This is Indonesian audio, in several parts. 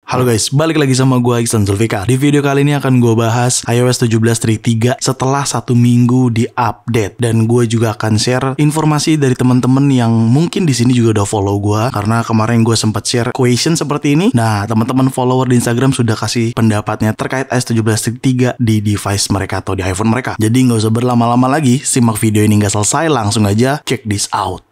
Halo guys, balik lagi sama gue Iksan Zulfikar. Di video kali ini akan gue bahas iOS 17.3 setelah 1 minggu di update. Dan gue juga akan share informasi dari teman-teman yang mungkin di sini juga udah follow gue, karena kemarin gue sempat share question seperti ini. Nah, teman-teman follower di Instagram sudah kasih pendapatnya terkait iOS 17.3 di device mereka atau di iPhone mereka. Jadi nggak usah berlama-lama lagi, simak video ini nggak selesai, langsung aja check this out.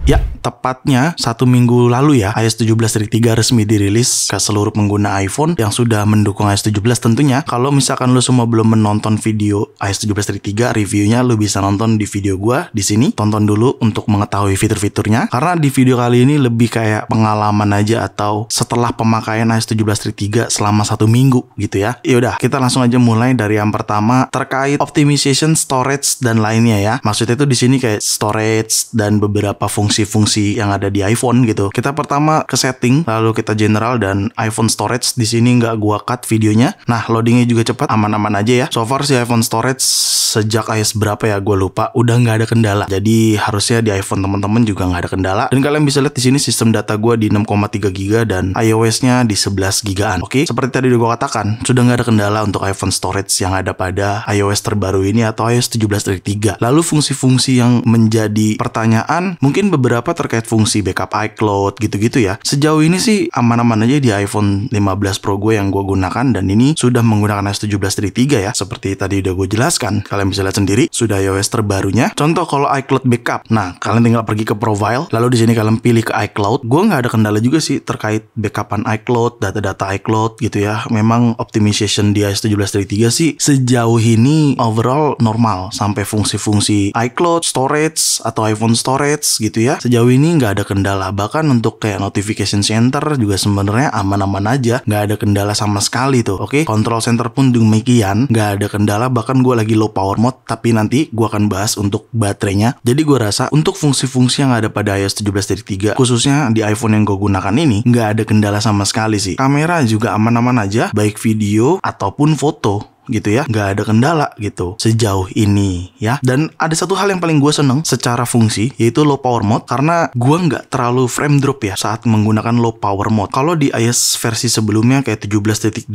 Ya, tepatnya 1 minggu lalu ya, iOS 17.3 resmi dirilis ke seluruh pengguna iPhone yang sudah mendukung iOS 17 tentunya. Kalau misalkan lu semua belum menonton video iOS 17.3 reviewnya, lu bisa nonton di video gua di sini. Tonton dulu untuk mengetahui fitur-fiturnya. Karena di video kali ini lebih kayak pengalaman aja atau setelah pemakaian iOS 17.3 selama 1 minggu gitu ya. Yaudah, kita langsung aja mulai dari yang pertama terkait optimization, storage dan lainnya ya. Maksudnya itu di sini kayak storage dan beberapa fungsi yang ada di iPhone gitu. Kita pertama ke setting, lalu kita general dan iPhone storage. Di sini nggak gua cut videonya. Nah, loadingnya juga cepat, aman-aman aja ya. So far si iPhone storage sejak iOS berapa ya, gue lupa, udah nggak ada kendala. Jadi harusnya di iPhone teman-teman juga nggak ada kendala. Dan kalian bisa lihat di sini sistem data gue di 6,3 GB dan iOS-nya di 11 GB-an. Oke, seperti tadi udah gue katakan, sudah nggak ada kendala untuk iPhone storage yang ada pada iOS terbaru ini atau iOS 17.3. Lalu fungsi-fungsi yang menjadi pertanyaan, mungkin beberapa terkait fungsi backup iCloud gitu-gitu ya. Sejauh ini sih aman-aman aja di iPhone 15 Pro gue yang gue gunakan, dan ini sudah menggunakan iOS 17.3 ya. Seperti tadi udah gue jelaskan, kalian bisa lihat sendiri sudah iOS terbarunya. Contoh kalau iCloud backup, nah kalian tinggal pergi ke profile, lalu di sini kalian pilih ke iCloud. Gue nggak ada kendala juga sih terkait backupan iCloud, data-data iCloud gitu ya. Memang optimization di iOS 17.3 sih sejauh ini overall normal, sampai fungsi-fungsi iCloud storage atau iPhone storage gitu ya. Sejauh ini nggak ada kendala. Bahkan untuk kayak notification center juga sebenarnya aman-aman aja, nggak ada kendala sama sekali tuh. Oke, control center pun demikian, nggak ada kendala. Bahkan gue lagi low power mode, tapi nanti gue akan bahas untuk baterainya. Jadi gue rasa untuk fungsi-fungsi yang ada pada iOS 17.3 khususnya di iPhone yang gue gunakan ini nggak ada kendala sama sekali sih. Kamera juga aman-aman aja, baik video ataupun foto gitu ya, nggak ada kendala gitu sejauh ini ya. Dan ada satu hal yang paling gue seneng secara fungsi, yaitu low power mode, karena gue nggak terlalu frame drop ya saat menggunakan low power mode. Kalau di iOS versi sebelumnya kayak 17.2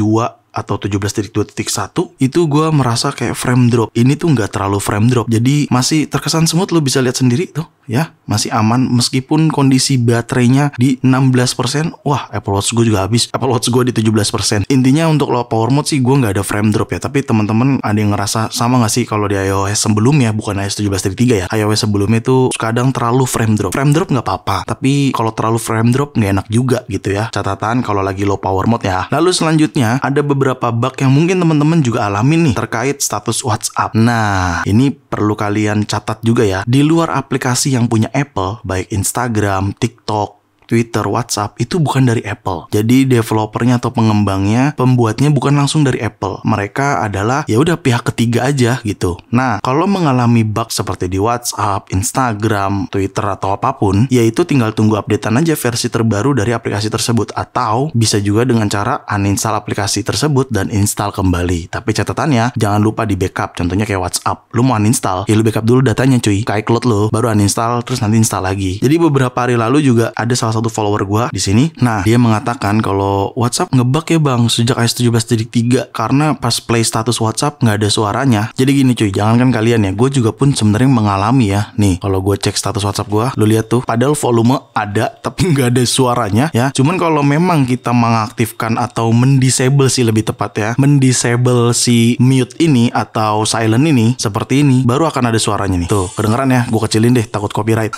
atau 17.2.1 itu gue merasa kayak frame drop. Ini tuh nggak terlalu frame drop, jadi masih terkesan smooth. Lo bisa lihat sendiri tuh ya, masih aman meskipun kondisi baterainya di 16%. Wah, Apple Watch gue juga habis, Apple Watch gue di 17%. Intinya untuk low power mode sih gue nggak ada frame drop ya. Tapi teman-teman ada yang ngerasa sama nggak sih kalau di iOS sebelumnya, bukan iOS 17.3 ya, iOS sebelumnya tuh kadang terlalu frame drop. Frame drop nggak apa-apa, tapi kalau terlalu frame drop nggak enak juga gitu ya. Catatan kalau lagi low power mode ya. Lalu selanjutnya ada beberapa bug yang mungkin teman-teman juga alamin nih terkait status WhatsApp. Nah, ini perlu kalian catat juga ya. Di luar aplikasi yang punya Apple, baik Instagram, TikTok, Twitter, WhatsApp, itu bukan dari Apple. Jadi developernya atau pengembangnya, pembuatnya bukan langsung dari Apple. Mereka adalah ya udah pihak ketiga aja gitu. Nah, kalau mengalami bug seperti di WhatsApp, Instagram, Twitter atau apapun, ya itu tinggal tunggu updatean aja versi terbaru dari aplikasi tersebut, atau bisa juga dengan cara uninstall aplikasi tersebut dan install kembali. Tapi catatannya jangan lupa di backup. Contohnya kayak WhatsApp, lu mau uninstall, ya lu backup dulu datanya cuy ke iCloud lu, baru uninstall terus nanti install lagi. Jadi beberapa hari lalu juga ada salah satu follower gua di sini. Nah, dia mengatakan kalau WhatsApp ngebug ya bang sejak iOS 17.3 karena pas play status WhatsApp nggak ada suaranya. Jadi gini cuy, jangankan kalian ya, gue juga pun sebenarnya mengalami ya. Nih, kalau gue cek status WhatsApp gua, lu lihat tuh, padahal volume ada tapi nggak ada suaranya ya. Cuman kalau memang kita mengaktifkan atau mendisable sih lebih tepat ya, mendisable si mute ini atau silent ini seperti ini, baru akan ada suaranya nih. Tuh, kedengeran ya? Gue kecilin deh, takut copyright.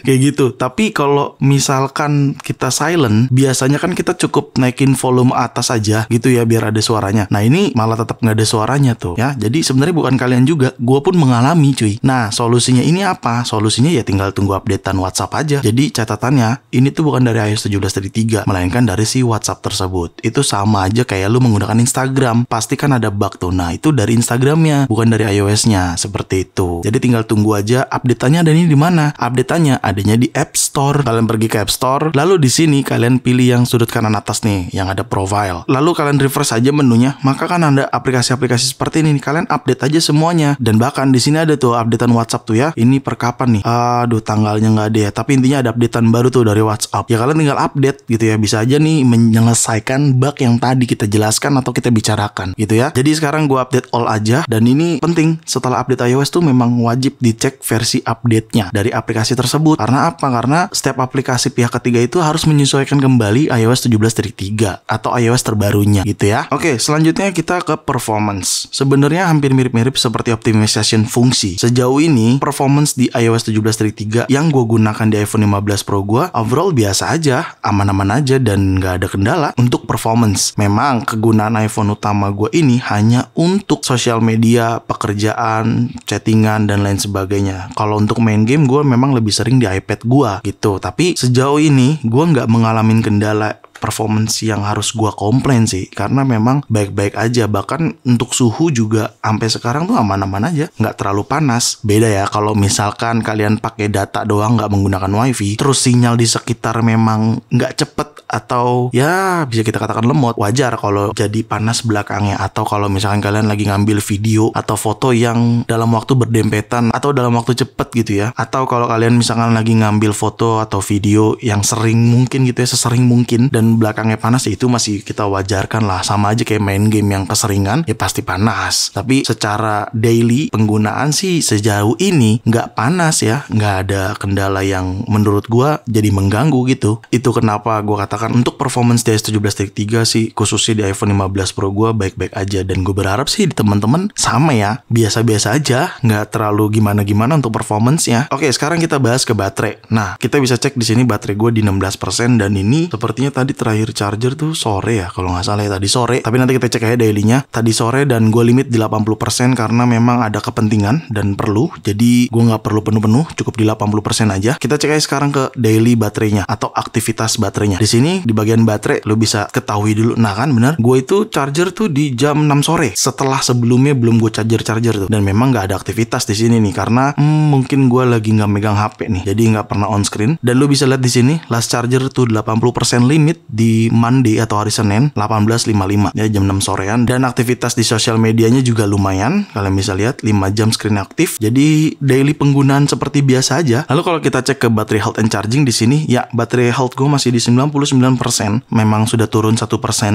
Kayak gitu. Tapi kalau misal misalkan kita silent, biasanya kan kita cukup naikin volume atas aja gitu ya biar ada suaranya. Nah ini malah tetap nggak ada suaranya tuh ya. Jadi sebenarnya bukan kalian juga, gue pun mengalami cuy. Nah solusinya ini apa? Solusinya ya tinggal tunggu updatean WhatsApp aja. Jadi catatannya ini tuh bukan dari iOS 17.3, melainkan dari si WhatsApp tersebut. Itu sama aja kayak lu menggunakan Instagram, pasti kan ada bug tuh. Nah itu dari Instagramnya, bukan dari iOS-nya, seperti itu. Jadi tinggal tunggu aja updateannya ada di mana. Updateannya adanya di App Store. Kalian pergi ke App Store. Lalu di sini kalian pilih yang sudut kanan atas nih, yang ada profile. Lalu kalian refresh aja menunya, maka kan ada aplikasi-aplikasi seperti ini nih. Kalian update aja semuanya. Dan bahkan di sini ada tuh updatean WhatsApp tuh ya. Ini per kapan nih? Aduh, tanggalnya nggak ada ya. Tapi intinya ada updatean baru tuh dari WhatsApp. Ya kalian tinggal update gitu ya. Bisa aja nih menyelesaikan bug yang tadi kita jelaskan atau kita bicarakan gitu ya. Jadi sekarang gua update all aja. Dan ini penting, setelah update iOS tuh memang wajib dicek versi update-nya dari aplikasi tersebut. Karena apa? Karena setiap aplikasi pihak ketiga itu harus menyesuaikan kembali iOS 17.3 atau iOS terbarunya gitu ya. Oke, selanjutnya kita ke performance. Sebenarnya hampir mirip-mirip seperti optimization fungsi. Sejauh ini performance di iOS 17.3 yang gue gunakan di iPhone 15 Pro gue overall biasa aja, aman-aman aja dan nggak ada kendala untuk performance. Memang kegunaan iPhone utama gue ini hanya untuk sosial media, pekerjaan, chattingan dan lain sebagainya. Kalau untuk main game gue memang lebih sering di iPad gue gitu. Tapi sejauh ini gue nggak mengalami kendala performance yang harus gua komplain sih, karena memang baik-baik aja. Bahkan untuk suhu juga sampai sekarang tuh aman-aman aja, nggak terlalu panas. Beda ya kalau misalkan kalian pakai data doang nggak menggunakan wifi, terus sinyal di sekitar memang nggak cepet atau ya bisa kita katakan lemot, wajar kalau jadi panas belakangnya. Atau kalau misalkan kalian lagi ngambil video atau foto yang dalam waktu berdempetan atau dalam waktu cepet gitu ya, atau kalau kalian misalkan lagi ngambil foto atau video yang sering mungkin gitu ya, sesering mungkin dan belakangnya panas, ya itu masih kita wajarkan lah. Sama aja kayak main game yang keseringan, ya pasti panas. Tapi secara daily penggunaan sih sejauh ini nggak panas ya, nggak ada kendala yang menurut gua jadi mengganggu gitu. Itu kenapa gua katakan untuk performance di iOS 17.3 sih, khususnya di iPhone 15 Pro gua baik-baik aja. Dan gue berharap sih di teman-teman sama ya, biasa-biasa aja, nggak terlalu gimana-gimana untuk performance-nya. Oke, sekarang kita bahas ke baterai. Nah, kita bisa cek di sini baterai gue di 16% dan ini sepertinya tadi terakhir charger tuh sore ya, kalau nggak salah ya, tadi sore. Tapi nanti kita cek aja dailynya. Tadi sore dan gue limit di 80% karena memang ada kepentingan dan perlu. Jadi gue nggak perlu penuh-penuh, cukup di 80% aja. Kita cek aja sekarang ke daily baterainya atau aktivitas baterainya. Di sini di bagian baterai lo bisa ketahui dulu. Nah kan bener, gue itu charger tuh di jam 6 sore. Setelah sebelumnya belum gue charger tuh. Dan memang nggak ada aktivitas di sini nih karena mungkin gue lagi nggak megang HP nih. Jadi nggak pernah on screen. Dan lo bisa lihat di sini last charger tuh 80% limit di Monday atau hari Senin 18.55 ya, jam 6 sorean. Dan aktivitas di sosial medianya juga lumayan, kalian bisa lihat 5 jam screen aktif. Jadi daily penggunaan seperti biasa aja. Lalu kalau kita cek ke battery health and charging di sini, ya baterai health gue masih di 99%. Memang sudah turun 1%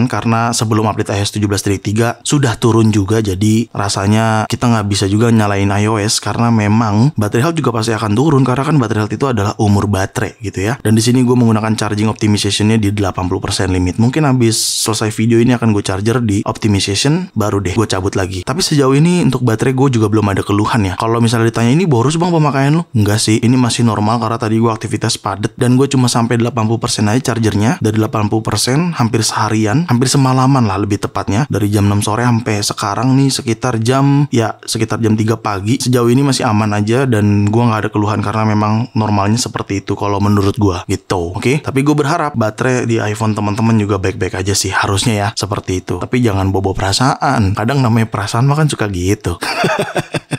karena sebelum update iOS 17.3 sudah turun juga. Jadi rasanya kita nggak bisa juga nyalain iOS karena memang baterai health juga pasti akan turun karena kan baterai health itu adalah umur baterai gitu ya. Dan di sini gue menggunakan charging optimization-nya di 80% limit. Mungkin habis selesai video ini akan gue charger di optimization, baru deh gue cabut lagi. Tapi sejauh ini untuk baterai gue juga belum ada keluhan ya. Kalau misalnya ditanya ini boros bang pemakaian lo, enggak sih, ini masih normal karena tadi gue aktivitas padat dan gue cuma sampai 80% aja chargernya. Dari 80% hampir seharian, hampir semalaman lah lebih tepatnya, dari jam 6 sore sampai sekarang nih sekitar jam 3 pagi. Sejauh ini masih aman aja dan gue nggak ada keluhan karena memang normalnya seperti itu kalau menurut gue gitu. Oke, tapi gue berharap baterai di iPhone teman-teman juga baik-baik aja sih, harusnya ya seperti itu. Tapi jangan bobo perasaan, kadang namanya perasaan mah kan suka gitu.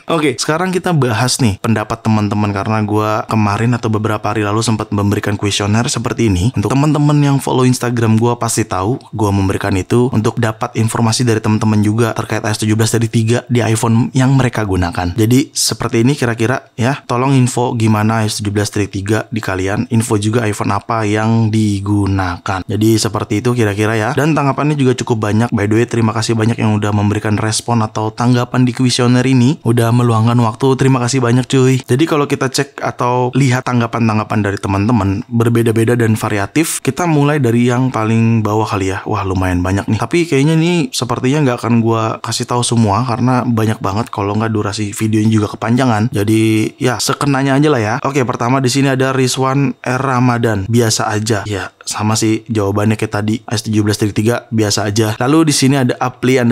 Oke, sekarang kita bahas nih pendapat teman-teman karena gue kemarin atau beberapa hari lalu sempat memberikan kuesioner seperti ini. Untuk teman-teman yang follow Instagram gue pasti tahu gue memberikan itu untuk dapat informasi dari teman-teman juga terkait iOS 17.3 di iPhone yang mereka gunakan. Jadi seperti ini kira-kira ya, tolong info gimana iOS 17.3 di kalian, info juga iPhone apa yang digunakan. Jadi seperti itu kira-kira ya. Dan tanggapannya juga cukup banyak. By the way, terima kasih banyak yang udah memberikan respon atau tanggapan di kuesioner ini. Udah meluangkan waktu, terima kasih banyak cuy. Jadi kalau kita cek atau lihat tanggapan-tanggapan dari teman-teman berbeda-beda dan variatif. Kita mulai dari yang paling bawah kali ya. Wah lumayan banyak nih. Tapi kayaknya nih sepertinya nggak akan gue kasih tahu semua karena banyak banget. Kalau nggak durasi videonya juga kepanjangan. Jadi ya sekenanya aja lah ya. Oke, pertama di sini ada Rizwan R Ramadan. Biasa aja. Ya sama sih jawabannya kayak tadi. iOS 17.3 biasa aja. Lalu di sini ada Apli_E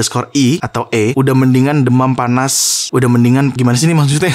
atau udah mendingan demam panas. Udah mendingan gimana sih ini maksudnya?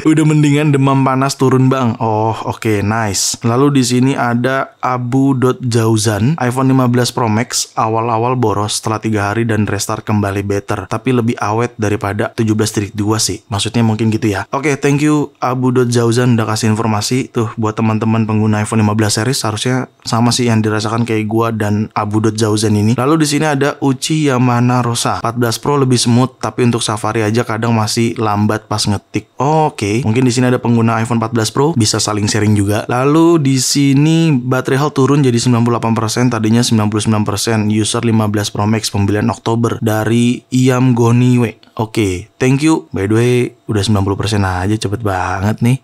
Udah mendingan demam panas turun bang. Oh oke, nice. Lalu di sini ada Abu.Jauzan, iPhone 15 Pro Max awal-awal boros setelah 3 hari dan restart kembali better, tapi lebih awet daripada 17.2 sih. Maksudnya mungkin gitu ya. Oke, thank you Abu.Jauzan udah kasih informasi tuh buat teman-teman pengguna iPhone 15 series. Harusnya sama sih yang dirasakan kayak gua dan Abu.Jauzan ini. Lalu di sini ada Uchi Yamana Rosa, 14 Pro lebih smooth, tapi untuk Safari aja kadang masih lambat pas ngetik. Oke. Mungkin di sini ada pengguna iPhone 14 Pro bisa saling sharing juga. Lalu di sini baterai health turun jadi 98%, tadinya 99%. User 15 Pro Max pembelian Oktober dari Iam Goniwe. Oke, thank you. By the way, udah 90% aja, cepet banget nih.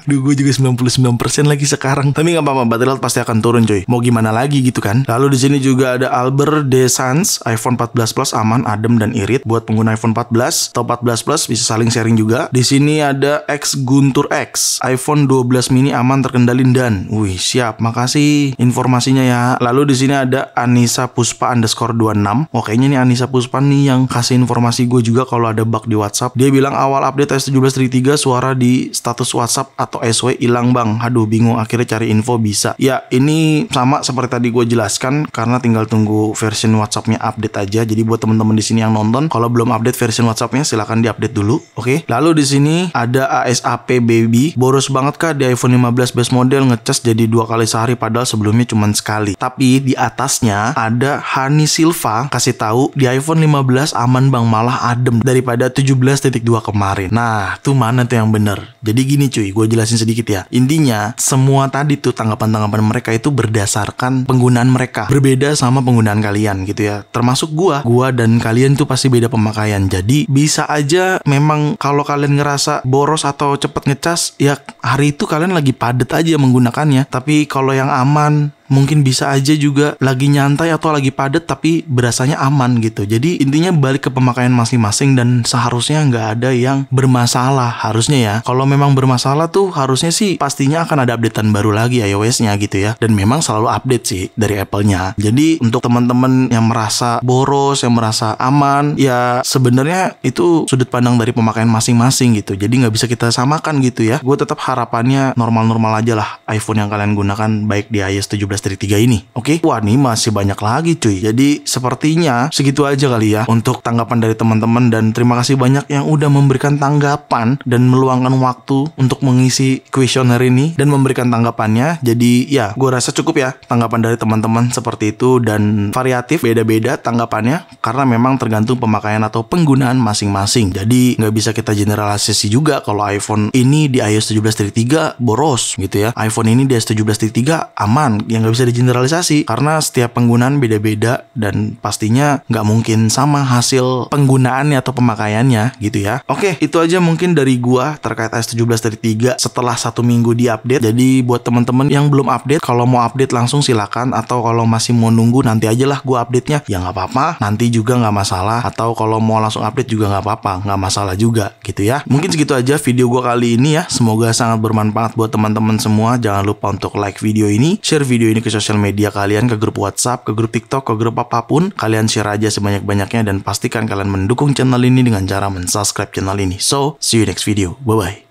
Duh, gue juga 99% lagi sekarang. Tapi nggak apa-apa, baterai health pasti akan turun coy. Mau gimana lagi gitu kan? Lalu di sini juga ada Albert Desans, iPhone 14 Plus aman, adem dan irit. Buat pengguna iPhone 14 atau 14 Plus bisa saling sharing juga. Di sini ada X Guntur X, iPhone 12 mini aman, terkendali dan. Wih, siap. Makasih informasinya ya. Lalu di sini ada Anissa Puspa _26. Oh, kayaknya nih Anissa Puspa nih yang kasih informasi gue juga kalau ada bug di WhatsApp. Dia bilang awal update iOS 17.3 suara di status WhatsApp atau SW hilang bang. Aduh bingung, akhirnya cari info bisa. Ya ini sama seperti tadi gue jelaskan, karena tinggal tunggu version WhatsAppnya update aja. Jadi buat teman-teman di sini yang nonton, kalau belum update version WhatsAppnya silahkan diupdate dulu. Oke. Lalu di sini ada ASAP Baby, boros banget kah di iPhone 15 base model, ngecas jadi 2 kali sehari padahal sebelumnya cuma sekali. Tapi di atasnya ada Hani Silva kasih tahu di iPhone 15 aman bang, malah adem daripada 17.2 kemarin. Nah, tuh mana tuh yang bener? Jadi gini cuy, gue jelasin sedikit ya. Intinya, semua tadi tuh tanggapan-tanggapan mereka itu berdasarkan penggunaan mereka. Berbeda sama penggunaan kalian gitu ya. Termasuk gua dan kalian tuh pasti beda pemakaian. Jadi, bisa aja memang kalau kalian ngerasa boros atau cepet ngecas, ya hari itu kalian lagi padet aja menggunakannya. Tapi kalau yang aman, mungkin bisa aja juga lagi nyantai atau lagi padat tapi berasanya aman gitu. Jadi intinya balik ke pemakaian masing-masing dan seharusnya nggak ada yang bermasalah harusnya ya. Kalau memang bermasalah tuh harusnya sih pastinya akan ada updatean baru lagi iOS-nya gitu ya. Dan memang selalu update sih dari Apple-nya. Jadi untuk teman-teman yang merasa boros, yang merasa aman, ya sebenarnya itu sudut pandang dari pemakaian masing-masing gitu. Jadi nggak bisa kita samakan gitu ya. Gue tetap harapannya normal-normal aja lah iPhone yang kalian gunakan baik di iOS 17 dari 3 ini. Oke. Wah, nih masih banyak lagi cuy. Jadi sepertinya segitu aja kali ya untuk tanggapan dari teman-teman, dan terima kasih banyak yang udah memberikan tanggapan dan meluangkan waktu untuk mengisi kuesioner ini dan memberikan tanggapannya. Jadi ya, gue rasa cukup ya tanggapan dari teman-teman seperti itu, dan variatif beda-beda tanggapannya karena memang tergantung pemakaian atau penggunaan masing-masing. Jadi nggak bisa kita generalisasi juga kalau iPhone ini di iOS 17.3 boros gitu ya. iPhone ini di iOS 17.3 aman. Yang nggak bisa digeneralisasi karena setiap penggunaan beda-beda dan pastinya nggak mungkin sama hasil penggunaannya atau pemakaiannya gitu ya. Oke, itu aja mungkin dari gua terkait iOS 17.3 setelah 1 minggu di update. Jadi buat teman-teman yang belum update, kalau mau update langsung silakan, atau kalau masih mau nunggu nanti aja lah gua update-nya, ya nggak apa-apa, nanti juga nggak masalah. Atau kalau mau langsung update juga nggak apa-apa, nggak masalah juga gitu ya. Mungkin segitu aja video gua kali ini ya. Semoga sangat bermanfaat buat teman-teman semua. Jangan lupa untuk like video ini, share video ini ke sosial media kalian, ke grup WhatsApp, ke grup TikTok, ke grup apapun. Kalian share aja sebanyak-banyaknya dan pastikan kalian mendukung channel ini dengan cara mensubscribe channel ini. So, see you next video. Bye-bye.